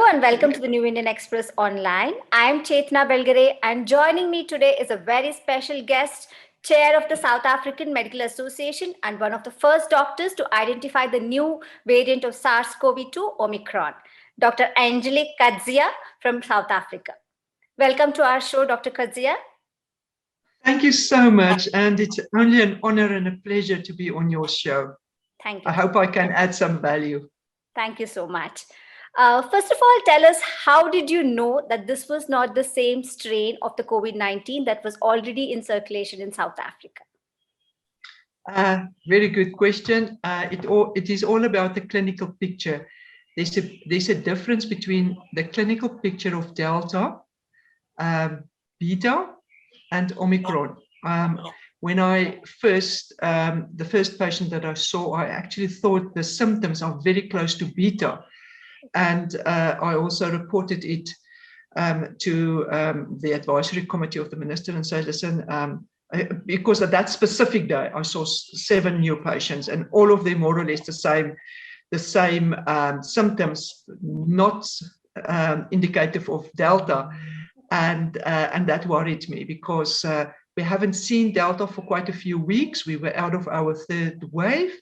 and welcome to the New Indian Express Online. I am Chetna Belgare and joining me today is a very special guest, Chair of the South African Medical Association and one of the first doctors to identify the new variant of SARS-CoV-2, Omicron, Dr. Angelique Coetzee from South Africa. Welcome to our show, Dr. Coetzee. Thank you so much, and it's only an honor and a pleasure to be on your show. Thank you. I hope I can add some value. Thank you so much. First of all, tell us, how did you know that this was not the same strain of the COVID-19 that was already in circulation in South Africa? Very good question. It is all about the clinical picture. There's a difference between the clinical picture of Delta, Beta, and Omicron. When I the first patient that I saw, I actually thought the symptoms are very close to Beta. And I also reported it to the advisory committee of the minister and said, listen, because at that specific day, I saw 7 new patients and all of them more or less the same symptoms, not indicative of Delta. And that worried me because we haven't seen Delta for quite a few weeks. We were out of our 3rd wave.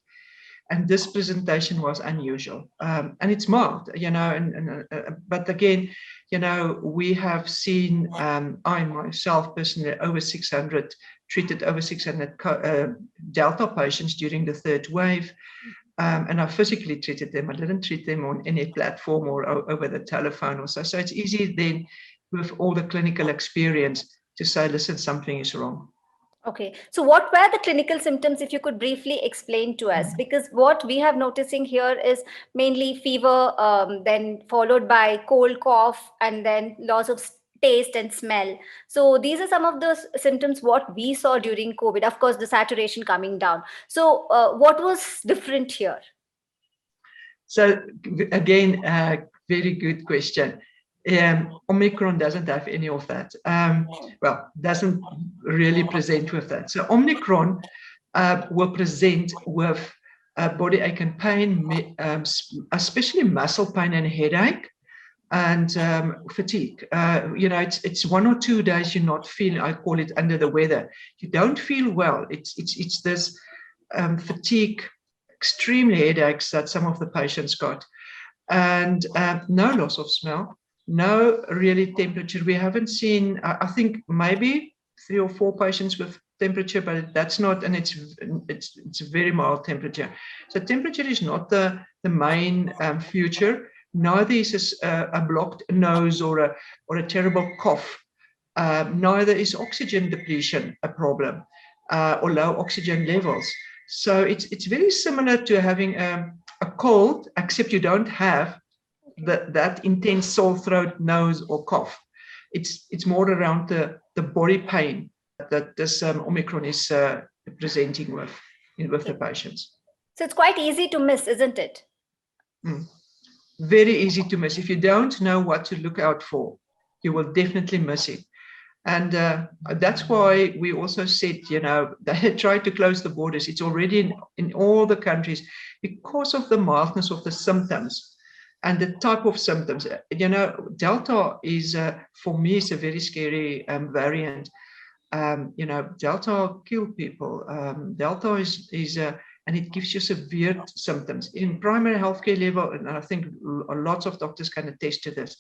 And this presentation was unusual, and it's mild, you know. But again, you know, we have seen, I myself personally, treated over 600 Delta patients during the 3rd wave, and I physically treated them. I didn't treat them on any platform or over the telephone or so. So it's easy then, with all the clinical experience, to say, listen, something is wrong. Okay, so what were the clinical symptoms, if you could briefly explain to us? Because what we have noticing here is mainly fever, then followed by cold, cough, and then loss of taste and smell. So these are some of the symptoms what we saw during COVID. Of course, the saturation coming down. So what was different here? So again, very good question. Omicron doesn't have any of that. Well, doesn't really present with that. So Omicron will present with body ache and pain, especially muscle pain and headache, and fatigue. You know, it's 1 or 2 days you're not feeling, I call it, under the weather. You don't feel well. It's this fatigue, extreme headaches that some of the patients got, and no loss of smell. No really temperature. We haven't seen, I think maybe 3 or 4 patients with temperature, but that's not, and it's a very mild temperature. So temperature is not the main feature. Neither is a blocked nose or a terrible cough. Neither is oxygen depletion a problem, or low oxygen levels. So it's very similar to having a cold, except you don't have that intense sore throat, nose, or cough. It's more around the body pain that this Omicron is presenting with the patients. So it's quite easy to miss, isn't it? Very easy to miss. If you don't know what to look out for, you will definitely miss it. And that's why we also said, you know, they tried to close the borders. It's already in all the countries because of the mildness of the symptoms. And the type of symptoms, you know, Delta is, for me, is a very scary variant. You know, Delta kill people. Delta is and it gives you severe symptoms. In primary healthcare level, and I think lots of doctors can attest to this,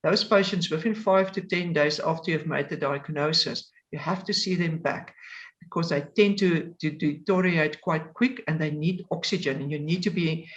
those patients within 5 to 10 days after you've made the diagnosis, you have to see them back because they tend to deteriorate quite quick and they need oxygen, and you need to be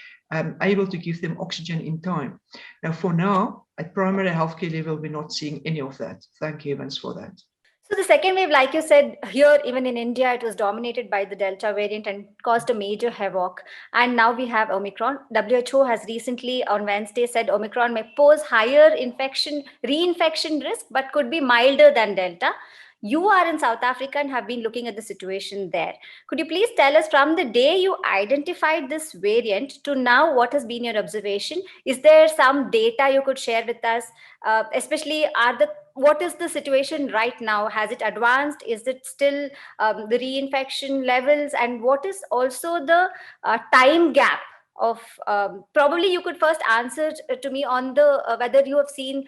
able to give them oxygen in time. Now, for now, at primary healthcare level, we're not seeing any of that. Thank heavens for that. So the second wave, like you said, here, even in India, it was dominated by the Delta variant and caused a major havoc. And now we have Omicron. WHO has recently on Wednesday said Omicron may pose higher reinfection risk, but could be milder than Delta. You are in South Africa and have been looking at the situation there. Could you please tell us, from the day you identified this variant to now, what has been your observation? Is there some data you could share with us? Especially, what is the situation right now? Has it advanced? Is it still the reinfection levels? And what is also the time gap of probably you could first answer to me on the whether you have seen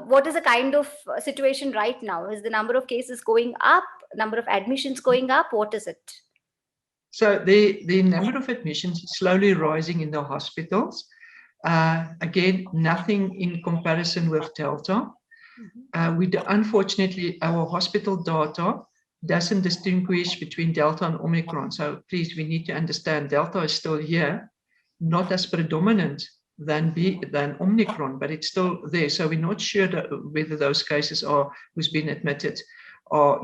what is the kind of situation right now. Is the number of cases going up, number of admissions going up? What is it? So the number of admissions is slowly rising in the hospitals. Again, nothing in comparison with Delta. Unfortunately, our hospital data doesn't distinguish between Delta and Omicron. So please, we need to understand Delta is still here, not as predominant than Omicron, but it's still there. So we're not sure whether those cases are who's been admitted are,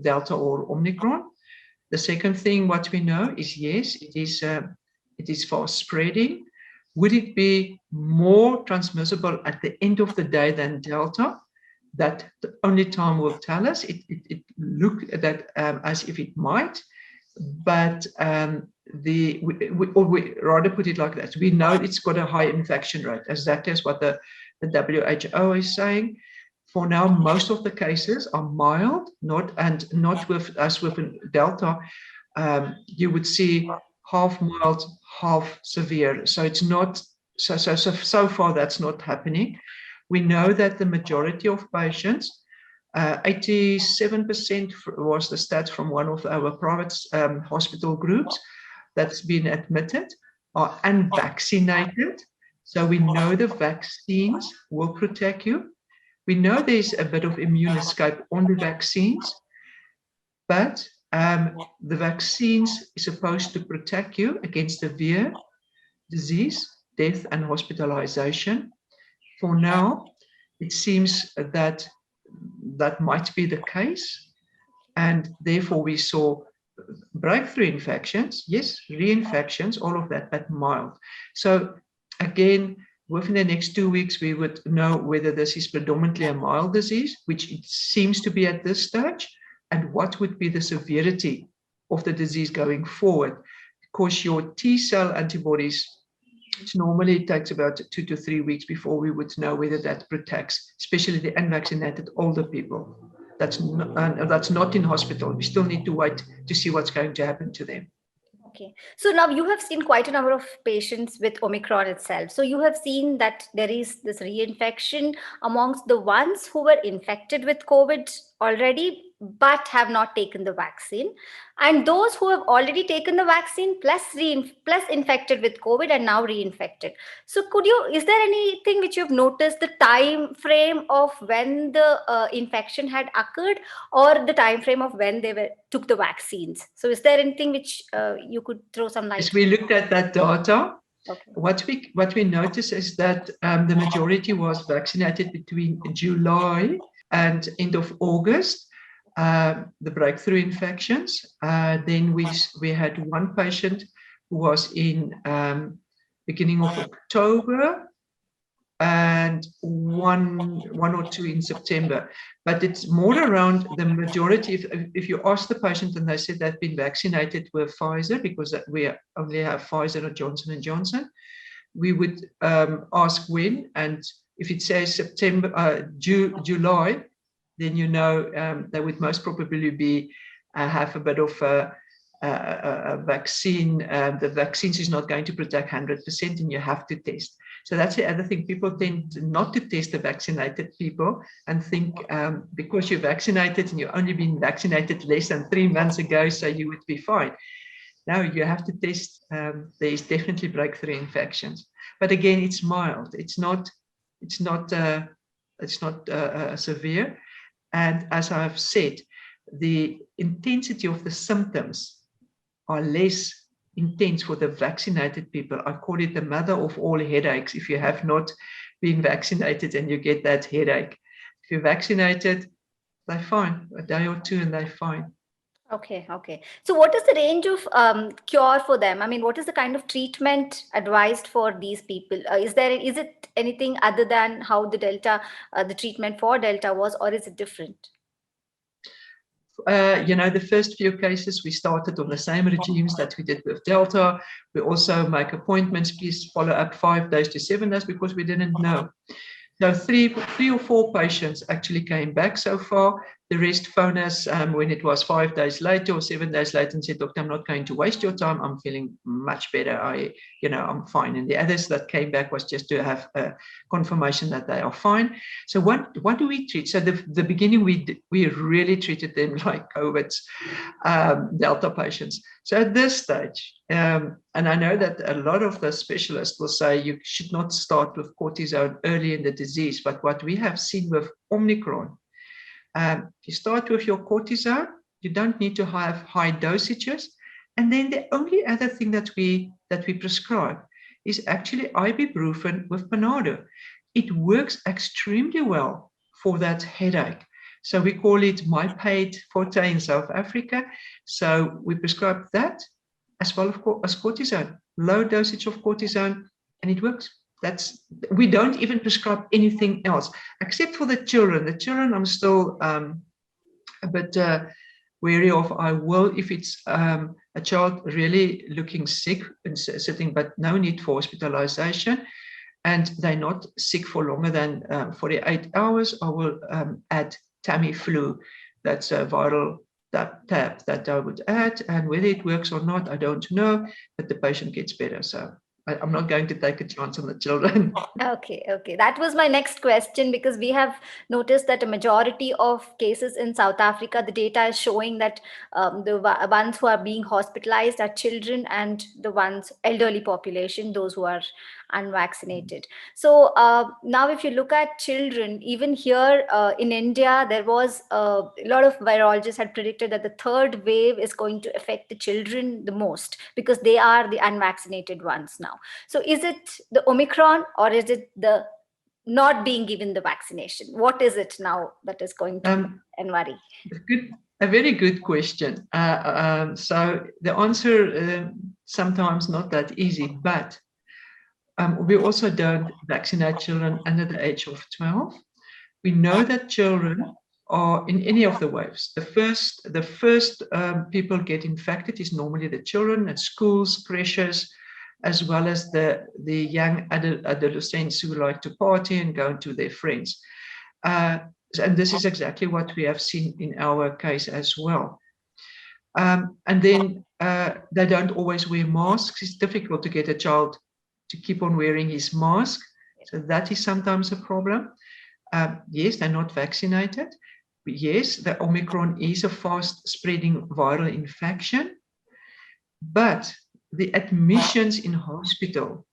Delta or Omicron. The second thing, what we know is, yes, it is fast spreading. Would it be more transmissible at the end of the day than Delta? That the only time will tell us. It look at that as if it might, but we rather put it like that. We know it's got a high infection rate, as that is what the WHO is saying. For now, most of the cases are mild, not with us with Delta. You would see half mild, half severe. So it's not so far that's not happening. We know that the majority of patients, 87% was the stats from one of our private hospital groups that's been admitted, are unvaccinated. So we know the vaccines will protect you. We know there's a bit of immune escape on the vaccines, but the vaccines is supposed to protect you against severe disease, death, and hospitalization. For now, it seems that might be the case, and therefore we saw breakthrough infections, yes, reinfections, all of that, but mild. So again, within the next 2 weeks, we would know whether this is predominantly a mild disease, which it seems to be at this stage, and what would be the severity of the disease going forward. Because your T-cell antibodies, which normally takes about 2 to 3 weeks before we would know whether that protects, especially the unvaccinated older people. That's not in hospital. We still need to wait to see what's going to happen to them. Okay. So now you have seen quite a number of patients with Omicron itself. So you have seen that there is this reinfection amongst the ones who were infected with COVID already, but have not taken the vaccine, and those who have already taken the vaccine plus infected with COVID and now reinfected. So is there anything which you've noticed, the time frame of when the infection had occurred, or the time frame of when they took the vaccines? So is there anything which you could throw some light? As we looked at that data, okay. What we noticed is that the majority was vaccinated between July and end of August. The breakthrough infections. Then we had one patient who was in beginning of October, and one or two in September. But it's more around the majority. If you ask the patient and they said they've been vaccinated with Pfizer, because we only have Pfizer or Johnson & Johnson, we would ask when, and if it says July, then they would most probably be have a bit of a vaccine. The vaccines is not going to protect 100%, and you have to test. So that's the other thing. People tend not to test the vaccinated people and think because you're vaccinated and you've only been vaccinated less than 3 months ago, so you would be fine. Now you have to test. There's definitely breakthrough infections, but again, it's mild. It's not severe. And as I've said, the intensity of the symptoms are less intense for the vaccinated people. I call it the mother of all headaches. If you have not been vaccinated and you get that headache, if you're vaccinated, they're fine. A day or two and they're fine. Okay. So what is the range of cure for them? I mean, what is the kind of treatment advised for these people? Is it anything other than how the treatment for Delta was, or is it different? The first few cases, we started on the same regimes that we did with Delta. We also make appointments, please follow up 5 days to 7 days, because we didn't know. So three or four patients actually came back so far. The rest phoned us when it was 5 days later or 7 days later and said, "Doctor, I'm not going to waste your time. I'm feeling much better. I'm fine." And the others that came back was just to have a confirmation that they are fine. So what do we treat? So the beginning we really treated them like COVID's Delta patients. So at this stage, and I know that a lot of the specialists will say you should not start with cortisone early in the disease, but what we have seen with Omicron, you start with your cortisone, you don't need to have high dosages, and then the only other thing that we prescribe is actually ibuprofen with Panado. It works extremely well for that headache. So we call it Mypaid Forte in South Africa. So we prescribe that as well as cortisone, low dosage of cortisone, and it works. We don't even prescribe anything else except for the children. The children, I'm still a bit wary of. I will, if it's a child really looking sick and sitting, but no need for hospitalization, and they're not sick for longer than 48 hours, I will add Tamiflu. That's a viral tab that I would add, and whether it works or not, I don't know, but the patient gets better. So I'm not going to take a chance on the children. Okay. That was my next question, because we have noticed that a majority of cases in South Africa, the data is showing that the ones who are being hospitalized are children, and the ones elderly population, those who are unvaccinated. So now if you look at children, even here in India, there was a lot of virologists had predicted that the third wave is going to affect the children the most, because they are the unvaccinated ones now. So is it the Omicron, or is it the not being given the vaccination? What is it now that is going to worry? A very good question. So the answer sometimes not that easy, but we also don't vaccinate children under the age of 12. We know that children are in any of the waves. The first people get infected is normally the children at schools, creches, as well as the young adolescents who like to party and go to their friends. And this is exactly what we have seen in our case as well. And then they don't always wear masks. It's difficult to get a child to keep on wearing his mask. So that is sometimes a problem. Yes, they're not vaccinated. Yes, the Omicron is a fast spreading viral infection, but the admissions in hospital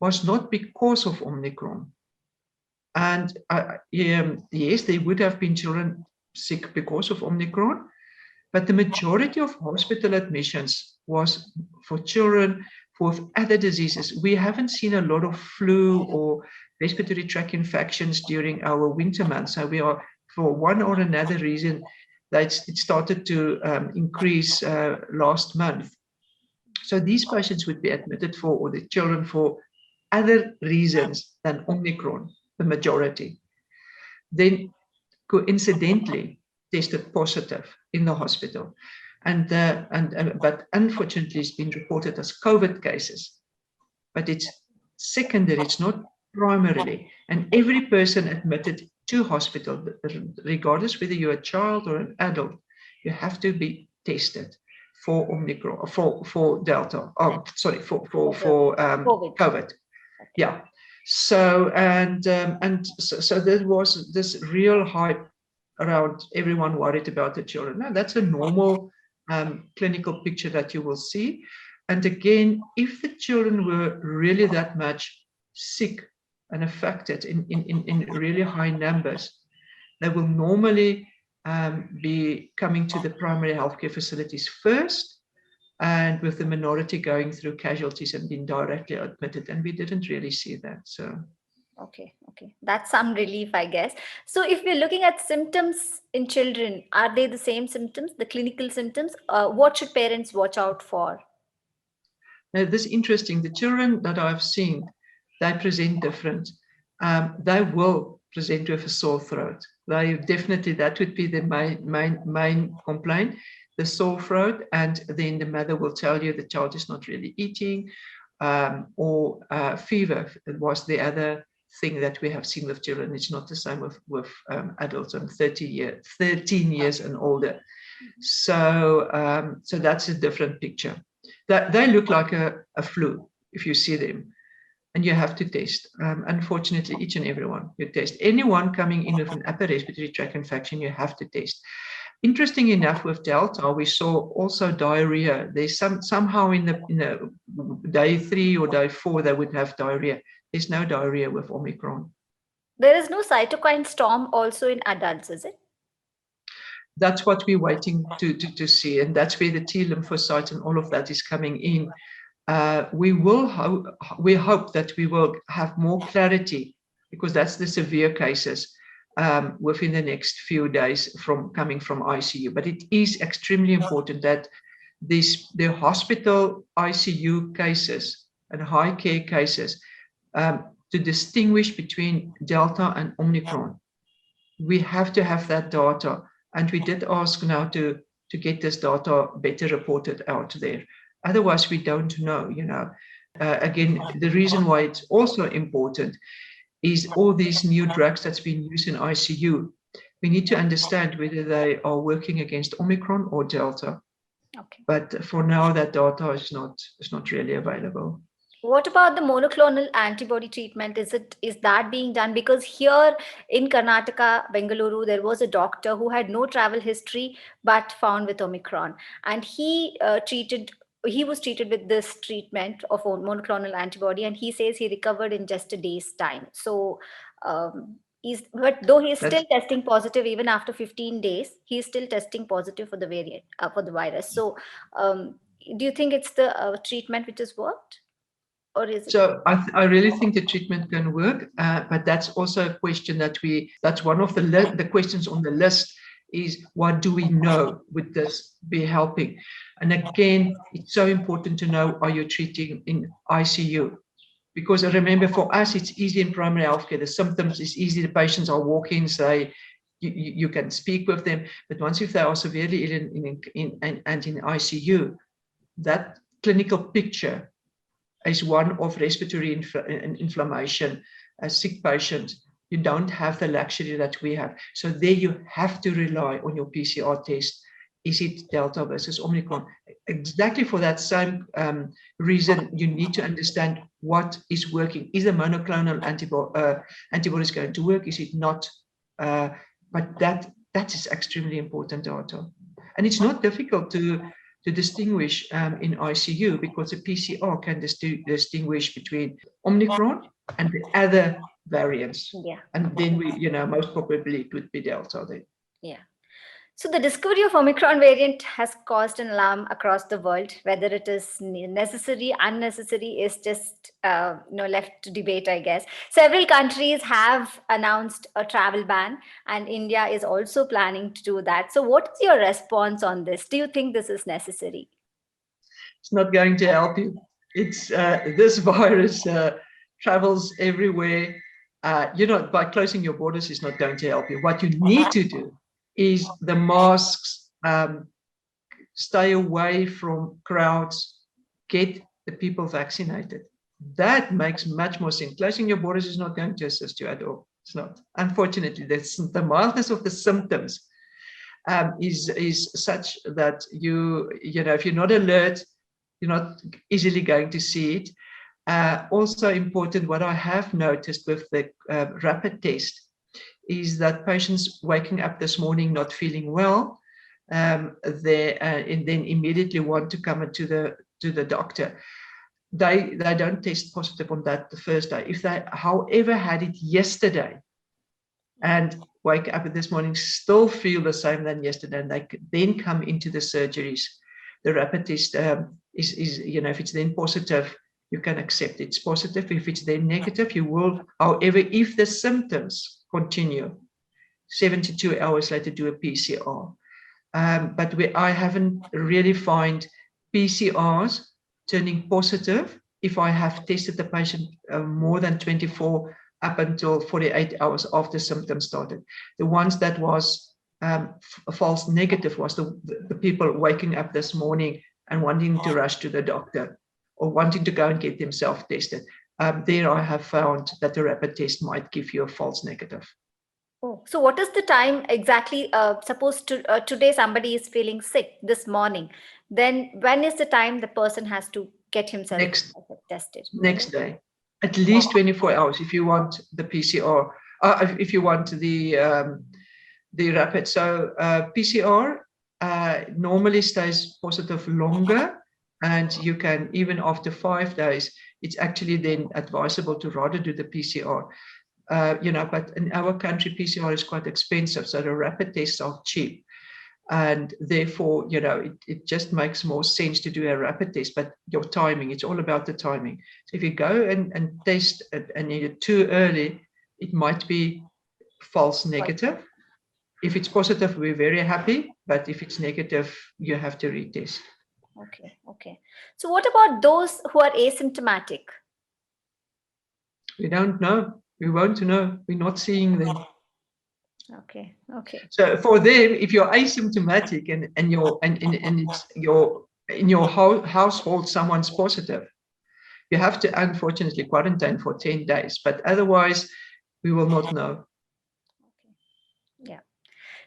was not because of Omicron. And yes, there would have been children sick because of Omicron, but the majority of hospital admissions was for children with other diseases. We haven't seen a lot of flu or respiratory tract infections during our winter months. So we are, for one or another reason, that it started to increase last month. So these patients would be admitted for, or the children, for other reasons than Omicron, the majority. Then coincidentally tested positive in the hospital. But unfortunately it's been reported as COVID cases. But it's secondary, it's not primarily. And every person admitted to hospital, regardless whether you're a child or an adult, you have to be tested for Omicron, for Delta. Oh, sorry, for COVID. Yeah. So so there was this real hype around everyone worried about the children. Now that's a normal clinical picture that you will see. And again, if the children were really that much sick and affected in really high numbers, they will normally be coming to the primary healthcare facilities first, and with the minority going through casualties and being directly admitted. And we didn't really see that. So. Okay. That's some relief, I guess. So if we're looking at symptoms in children, are they the same symptoms, the clinical symptoms? What should parents watch out for? Now, this is interesting. The children that I've seen, they present different. They will present with a sore throat. They definitely, that would be the main complaint, the sore throat, and then the mother will tell you the child is not really eating, or fever was the other thing that we have seen with children. It's not the same with adults. I'm 13 years and older. So so that's a different picture. That they look like a flu if you see them, and you have to test. Unfortunately, each and every one you test. Anyone coming in with an upper respiratory tract infection, you have to test. Interesting enough, with Delta, we saw also diarrhea. There's somehow in the day 3 or day 4 they would have diarrhea. There's no diarrhea with Omicron. There is no cytokine storm also in adults, is it? That's what we're waiting to see, and that's where the T lymphocytes and all of that is coming in. We hope that we will have more clarity, because that's the severe cases within the next few days coming from ICU. But it is extremely important that the hospital ICU cases and high care cases, to distinguish between Delta and Omicron. We have to have that data, and we did ask now to get this data better reported out there. Otherwise, we don't know, again, the reason why it's also important is all these new drugs that's been used in ICU. We need to understand whether they are working against Omicron or Delta. Okay. But for now, that data is not really available. What about the monoclonal antibody treatment? Is that being done? Because here in Karnataka, Bengaluru, there was a doctor who had no travel history but found with Omicron, and he was treated with this treatment of monoclonal antibody, and he says he recovered in just a day's time. So, but though he's still testing positive even after 15 days, he's still testing positive for the variant, for the virus. So, do you think it's the treatment which has worked? Or is it? So I really think the treatment can work, but that's also a question that's one of the questions on the list is, what do we know? Would this be helping? And again, it's so important to know, are you treating in ICU? Because remember, for us, it's easy in primary healthcare. The symptoms is easy. The patients are walk-ins, you can speak with them. But once if they are severely ill in ICU, that clinical picture is one of respiratory inflammation, sick patients. You don't have the luxury that we have. So there you have to rely on your PCR test. Is it Delta versus Omicron? Exactly for that same reason, you need to understand what is working. Is the monoclonal antibodies going to work? Is it not? But that is extremely important data. And it's not difficult to distinguish in ICU, because the PCR can distinguish between Omicron and the other variants. Yeah. And then most probably it would be Delta then. Yeah. So the discovery of Omicron variant has caused an alarm across the world. Whether it is necessary, unnecessary is just left to debate, I guess. Several countries have announced a travel ban, and India is also planning to do that. So what is your response on this? Do you think this is necessary? It's not going to help you. It's this virus travels everywhere. By closing your borders is not going to help you. What you need to do is the masks, stay away from crowds, get the people vaccinated. That makes much more sense. Closing your borders is not going to assist you at all. It's not. Unfortunately, the mildness of the symptoms is such that if you're not alert, you're not easily going to see it. Also important, what I have noticed with the rapid test is that patients waking up this morning not feeling well, and then immediately want to come to the doctor. They don't test positive on that the first day. If they, however, had it yesterday and wake up this morning, still feel the same than yesterday, and they then come into the surgeries, the rapid test is if it's then positive, you can accept it's positive. If it's then negative, you will, however, if the symptoms continue, 72 hours later do a PCR. But I haven't really found PCRs turning positive if I have tested the patient more than 24 up until 48 hours after symptoms started. The ones that was false negative was the people waking up this morning and wanting to rush to the doctor or wanting to go and get themselves tested. there I have found that the rapid test might give you a false negative. Oh, so what is the time exactly? Suppose today somebody is feeling sick this morning. Then when is the time the person has to get himself tested? Next day, at least 24 hours if you want the PCR, if you want the rapid. So PCR normally stays positive longer, and you can, even after 5 days, it's actually then advisable to rather do the PCR. But in our country, PCR is quite expensive, so the rapid tests are cheap. And therefore, it just makes more sense to do a rapid test, but your timing, it's all about the timing. So if you go and test and you're too early, it might be false negative. If it's positive, we're very happy, but if it's negative, you have to retest. Okay. So what about those who are asymptomatic? We don't know. We won't know. We're not seeing them. Okay. So for them, if you're asymptomatic and it's in your household someone's positive, you have to unfortunately quarantine for 10 days. But otherwise, we will not know. Yeah.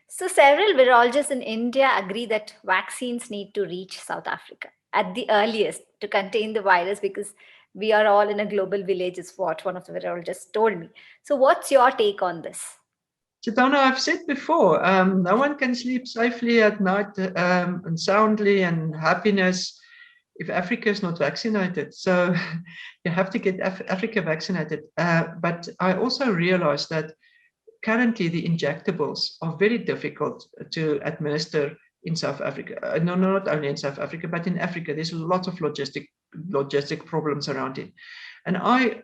So several virologists in India agree that vaccines need to reach South Africa at the earliest to contain the virus, because we are all in a global village, is what one of the virologists told me. So what's your take on this? Chitana, I've said before, no one can sleep safely at night and soundly and happiness if Africa is not vaccinated. So you have to get Africa vaccinated. But I also realized that currently the injectables are very difficult to administer in South Africa. No, not only in South Africa, but in Africa. There's a lot of logistic problems around it. And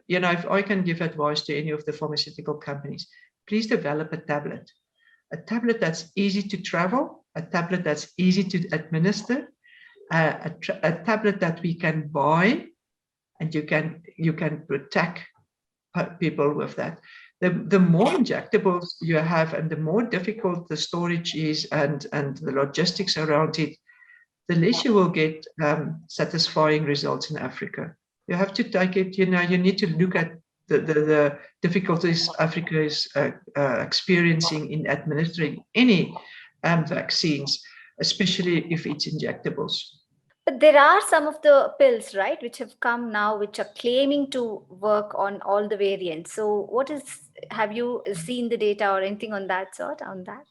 if I can give advice to any of the pharmaceutical companies, please develop a tablet that's easy to travel, a tablet that's easy to administer, a tablet that we can buy, and you can protect people with that. The more injectables you have and the more difficult the storage is and the logistics around it, the less you will get satisfying results in Africa. You have to take it, you need to look at the difficulties Africa is experiencing in administering any vaccines, especially if it's injectables. But there are some of the pills, right, which have come now, which are claiming to work on all the variants. So have you seen the data or anything on that sort, on that?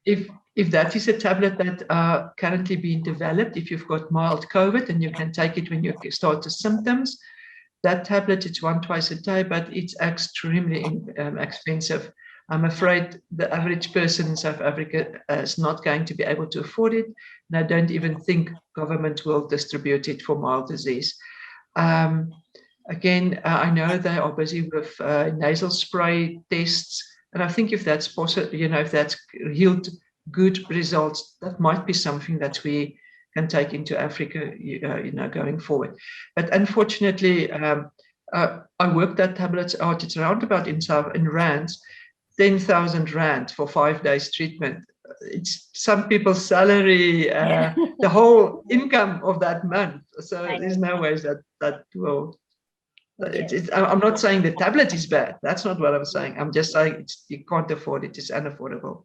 If that is a tablet that are currently being developed, if you've got mild COVID and you can take it when you start the symptoms, that tablet, it's twice a day, but it's extremely expensive. I'm afraid the average person in South Africa is not going to be able to afford it. And I don't even think government will distribute it for mild disease. Again, I know they are busy with nasal spray tests. And I think if that's possible, if that's yield good results, that might be something that we can take into Africa, going forward. But unfortunately, I worked that tablets out. It's around about in rands, 10,000 rand for 5 days treatment. It's some people's salary, the whole income of that month. So there's no ways that will. I'm not saying the tablet is bad. That's not what I'm saying. I'm just saying you can't afford it. It's unaffordable.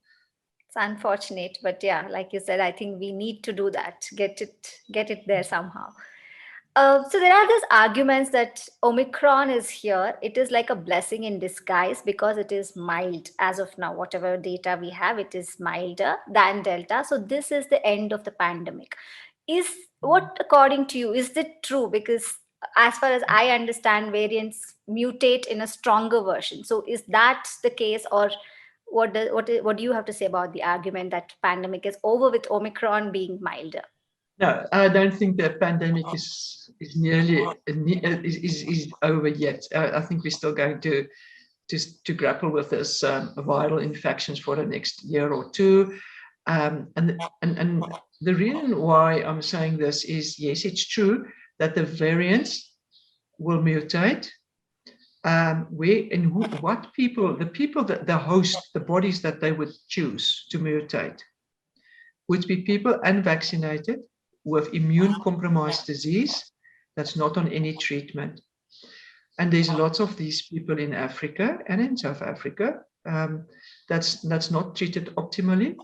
It's unfortunate, but yeah, like you said, I think we need to do that. Get it there somehow. So there are these arguments that Omicron is here. It is like a blessing in disguise because it is mild. As of now, whatever data we have, it is milder than Delta. So this is the end of the pandemic. What, according to you, is it true? Because as far as I understand, variants mutate in a stronger version. So is that the case, or what do you have to say about the argument that pandemic is over with Omicron being milder? No, I don't think the pandemic is nearly is over yet. I think we're still going to grapple with this viral infections for the next year or two. And the reason why I'm saying this is, yes, it's true that the variants will mutate. The bodies that they would choose to mutate would be people unvaccinated with immune compromised disease that's not on any treatment. And there's lots of these people in Africa and in South Africa that's not treated optimally,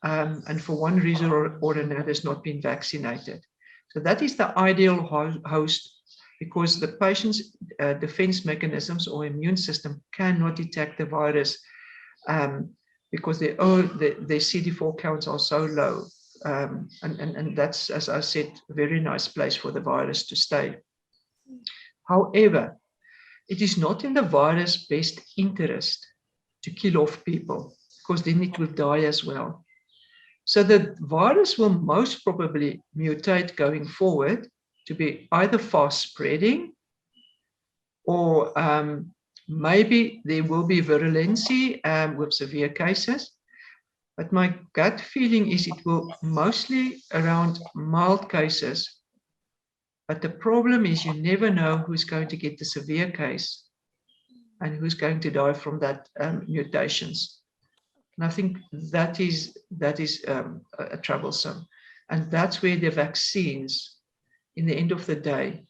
and for one reason or another has not been vaccinated. So that is the ideal host, because the patient's defense mechanisms or immune system cannot detect the virus, because their CD4 counts are so low. And that's, as I said, a very nice place for the virus to stay. However, it is not in the virus' best interest to kill off people, because then it will die as well. So the virus will most probably mutate going forward to be either fast spreading, or maybe there will be virulency with severe cases. But my gut feeling is it will mostly around mild cases. But the problem is you never know who's going to get the severe case and who's going to die from that mutations. And I think that is troublesome. And that's where the vaccines, in the end of the day,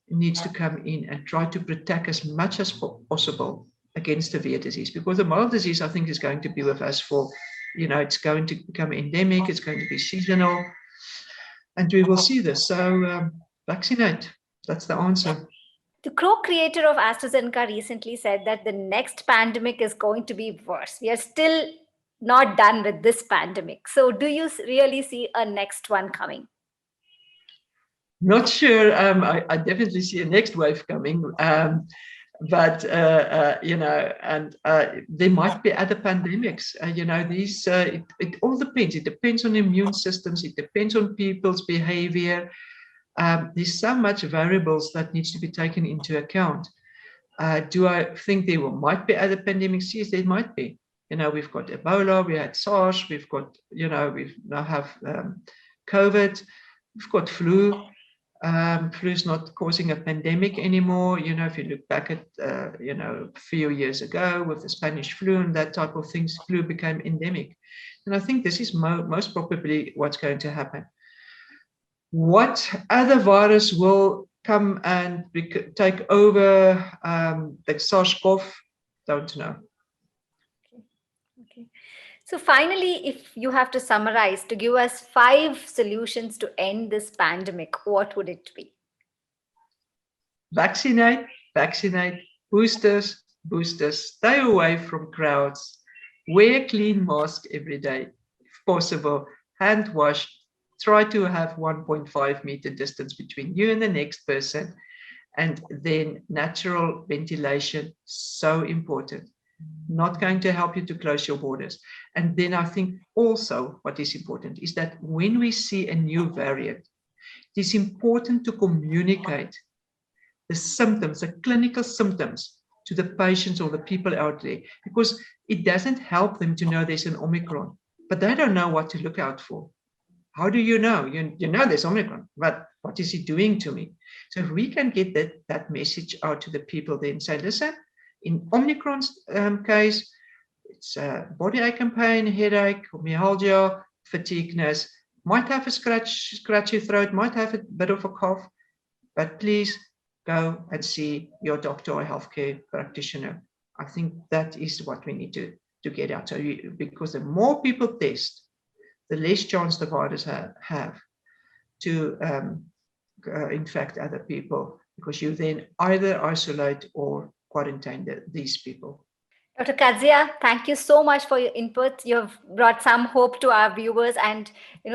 needs to come in and try to protect as much as possible against severe disease. Because the mild disease, I think, is going to be with us for, it's going to become endemic, it's going to be seasonal, and we will see this. So vaccinate, that's the answer. The co-creator of AstraZeneca recently said that the next pandemic is going to be worse. We are still not done with this pandemic. So do you really see a next one coming? Not sure. I definitely see a next wave coming. But and there might be other pandemics. These it all depends. It depends on immune systems. It depends on people's behavior. There's so much variables that needs to be taken into account. Do I think there might be other pandemics? Yes, there might be. We've got Ebola, we had SARS, we've got, we now have COVID, we've got flu. Flu is not causing a pandemic anymore. If you look back at, a few years ago with the Spanish flu and that type of things, flu became endemic. And I think this is most probably what's going to happen. What other virus will come and take over the SARS-CoV? Don't know. Okay. So finally, if you have to summarize, to give us 5 solutions to end this pandemic, what would it be? Vaccinate, boosters, stay away from crowds, wear a clean mask every day, if possible, hand wash, try to have 1.5 meter distance between you and the next person, and then natural ventilation, so important. Not going to help you to close your borders. And then I think also what is important is that when we see a new variant, it is important to communicate the symptoms, the clinical symptoms, to the patients or the people out there, because it doesn't help them to know there's an Omicron, but they don't know what to look out for. How do you know? You know there's Omicron, but what is it doing to me? So if we can get that message out to the people, then say, listen, in Omicron's case, it's body ache and pain, headache, myalgia, fatigueness, might have a scratchy throat, might have a bit of a cough, but please go and see your doctor or healthcare practitioner. I think that is what we need to get out. So because the more people test, the less chance the virus have to infect other people, because you then either isolate or quarantine these people. Dr. Coetzee, thank you so much for your input. You have brought some hope to our viewers and,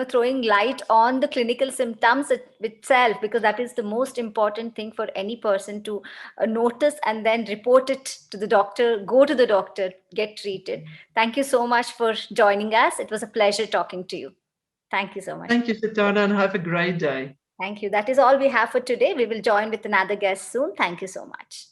throwing light on the clinical symptoms itself, because that is the most important thing for any person to notice and then report it to the doctor, go to the doctor, get treated. Thank you so much for joining us. It was a pleasure talking to you. Thank you so much. Thank you, Satana, and have a great day. Thank you. That is all we have for today. We will join with another guest soon. Thank you so much.